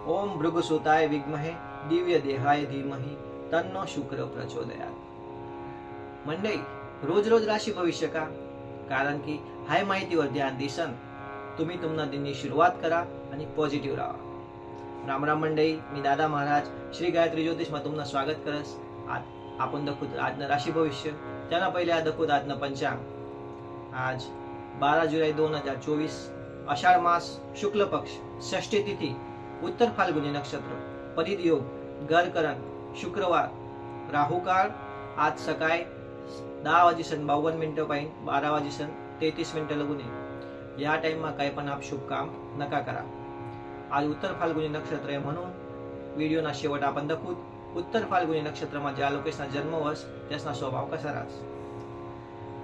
ओम भृगुसुताय विद्महे दिव्य देहाय धीमहि तन्नो शुक्र प्रचोदयात। मंडळी, रोज रोज राशी भविष्य का? कारण की हाय माहितीवर ध्यान दिसन तुम्ही तुमना दिननी सुरुवात करा आणि पॉझिटिव्ह राहा। राम राम मंडळी, मी दादा महाराज श्री गायत्री ज्योतिषमा तुमनं स्वागत करस। आपण दखूत आजनं राशी भविष्य, त्यांना पहिले दखूत आजनं पंचांग। आज 12 जुलै 2024, आषाढ मास, शुक्ल पक्ष, षष्ठी तिथी, उत्तर फाल्गुनी नक्षत्र, परिध योग, गरकरण, शुक्रवार, राहू काळ आज सकाळी 10:52 पाहिजे 12:33 लगून या टाइममा काही पण आप शुभ काम नका करा। आज उत्तर फाल्गुनी नक्षत्र आहे म्हणून व्हिडिओना शेवट आपण दखूत उत्तर फाल्गुनी नक्षत्रमा ज्या लोकेशना जन्मवस त्यासना स्वभाव कसा राहस।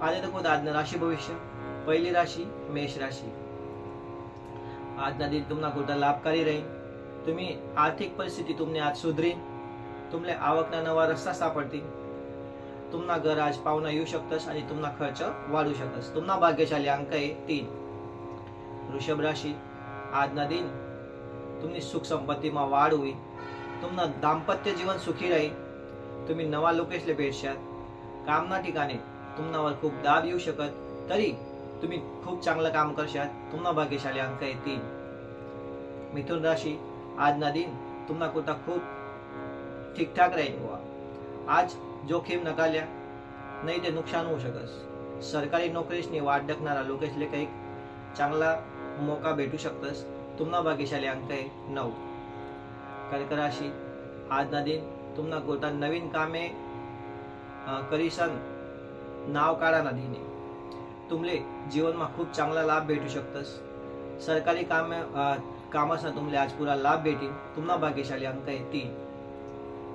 आज दखूत आजनं राशी भविष्य। पहिली राशी मेष राशी। आजना दिन तुम्हाला कुठं लाभकारी राहील। तुम्ही आर्थिक परिस्थिती तुमने आज सुधरीन। तुमले आवकना नवा रस्ता सापडतील। तुमना घर आज पाहुणा येऊ शकतस आणि तुमना खर्च वाढू शकतस। तुमना भाग्यशाली अंक आहे 3। वृषभ राशी। आजना दिन तुम्ही सुख संपत्तीमा वाढ होईल। तुमना दाम्पत्य जीवन सुखी राहील। तुम्ही नवा लोकेशले भेटशात। कामना ठिकाणी तुमनावर खूप दाब येऊ शकत, तरी तुम्ही खूप चांगलं काम करशात। तुमना भाग्यशाली अंक आहे 3। मिथुन राशी। आजना दिन तुमना कुठं खूप ठीकठाक राहील बुवा। आज जोखीम नकाल्या, नाही ते नुकसान होऊ शकस। सरकारी नोकरीसनी वाट डकणारा लोकेशले काही चांगला मौका भेटू शकतस। तुमना भाग्यशाली अंक आहे 9। कर्क राशी। आजना दिन तुमना कोणता नवीन कामे करीसन नाव काढा ना दिने। तुमले जीवनमा खूप चांगला लाभ भेटू शकतस। सरकारी कामासना तुमले आज पुरा लाभ भेटीन। तुमना भाग्यशाली अंक आहे 3।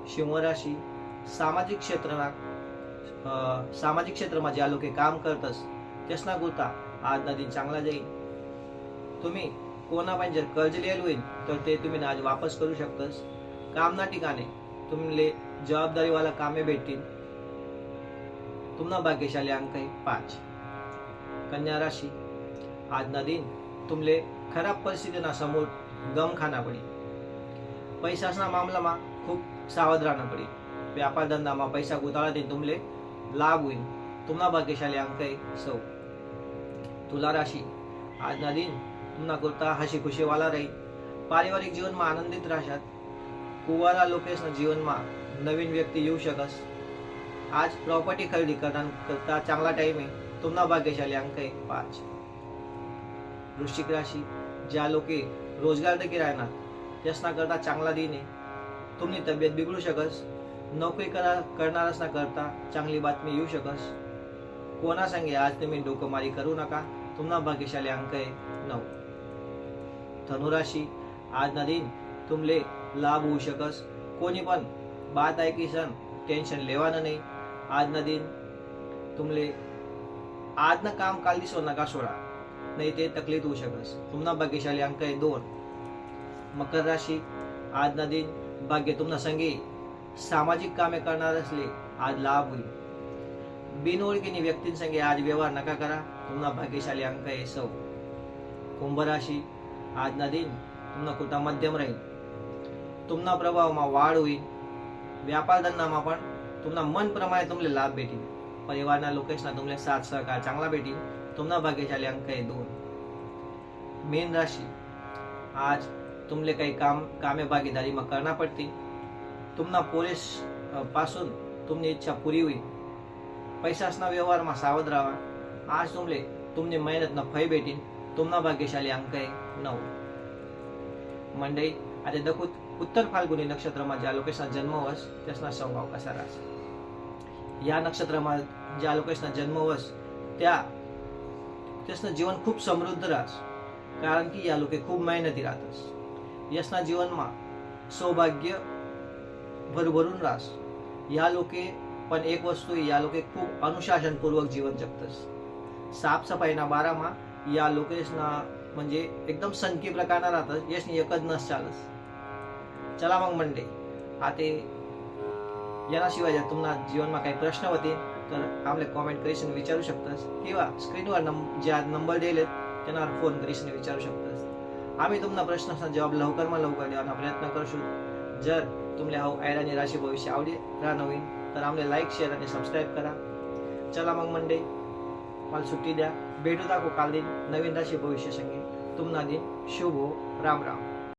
सिंह राशी। सामाजिक क्षेत्रमा ज्या लोके काम करतस त्यासना गुता आजना दिन चांगला जाईल। तुम्ही कोणा पण जर कर्ज लिहिलं होईल तर ते तुम्ही आज वापस करू शकतस। कामना ठिकाणी तुमले जबाबदारीवाला कामे भेटतील। तुमना भाग्यशाली अंक आहे 5। कन्या राशी। आजना दिन तुमले खराब परिस्थितीना समोर गम खाना पडी। पैसासना मामलामा खूप सावध राहणं पडी। व्यापार धंदामा पैसा गुताळातील तुमले लाभ होईल। तुमना भाग्यशाली अंक आहे 6। तुला राशी। आजना दिन तुमना कुर्ता हसी खुशी वाला राहील। पारिवारिक जीवनमा आनंदित राहशात। कुवारा लोकेशना जीवनमा नवीन व्यक्ती येऊ शकस। आज प्रॉपर्टी खरेदी करता चांगला टाइम आहे। तुमना भाग्यशाली अंक आहे 5। वृश्चिक राशी। ज्या लोके रोजगार देखील राहणार त्यासना करता चांगला दिन आहे। तुमची तब्येत बिघडू शकस। नोकरी करणारसना करता चांगली बातमी येऊ शकस। कोणा संगे आज तुम्ही डोकमारी करू नका। तुमना भाग्यशाली अंक आहे 9। धनुराशी। आजना दिन तुमले लाभ होऊ शकस। कोणी पण बात ऐकीसन टेन्शन लेवानं नाही। आजना दिन तुमले आजनं काम काल दिसो नका सोडा, नाही ते तकलीफ होऊ शकस। तुमना भाग्यशाली अंक आहे 2। मकर राशी। आजना दिन भाग्य तुमना संगे सामाजिक कामे करणार असले आज लाभ होईल। बिनओळखीनी व्यक्तींसंगे आज व्यवहार नका करा। तुमना भाग्यशाली अंक आहे 6। कुंभ राशी। आजना दिन तुमना कुठं मध्यम राहील। तुमना प्रभावमा वाढ होईल। व्यापार धंदामा पण तुमना मन प्रमाणे तुमले लाभ भेटील। परिवारना लोकेशना तुमले साथ सहकार चांगला भेटील। तुमना भाग्यशाली अंक आहे 2। मीन राशी। आज तुमले काही कामे भागीदारीमा करना पडतील। तुमना पोलीस पासून तुमची इच्छा पुरी होईल। पैसासना व्यवहारमा सावध राहा। आज तुमने मेहनतना फळ भेटीन। तुमना भाग्यशाली अंक आहे 9। मंडळी, आता दखूत उत्तर फाल्गुनी नक्षत्रमा ज्या लोकेशना जन्मवस त्यासना स्वभाव कसा राहस। या नक्षत्रमा ज्या लोकेशना जन्मवस त्यासना जीवन खूप समृद्ध राहस। कारण की या लोके खूप मेहनती राहतस। यासना जीवनमा सौभाग्य भरभरून राहस। या लोके पण एक वस्तू या लोके खूप अनुशासनपूर्वक जीवन जगतस। साफसफाईना बारामा या लोकेशना म्हणजे एकदम सनकी प्रकारना राहतस। यशनी एकच नस चालस। चला मग मंडळी, आता याशिवाय जर तुम्हाला जीवनमा काही प्रश्न होते तर आम्हाला कॉमेंट करीसन विचारू शकतास किंवा स्क्रीनवर ज्या नंबर दिलेत त्यांना फोन करीसन विचारू शकतास। आम्ही तुमना प्रश्नांचा जवाब लवकर देवाना प्रयत्न करशू. जर तुमले हा आयर आणि राशी भविष्य आवडी नवीन तर आमले लाईक शेअर आणि सबस्क्राईब करा. चला मग मंडळी, मला सुट्टी द्या. भेटू दाखवू काल दिन नवीन राशी भविष्य संगे. तुमना दिन शुभ हो. राम राम.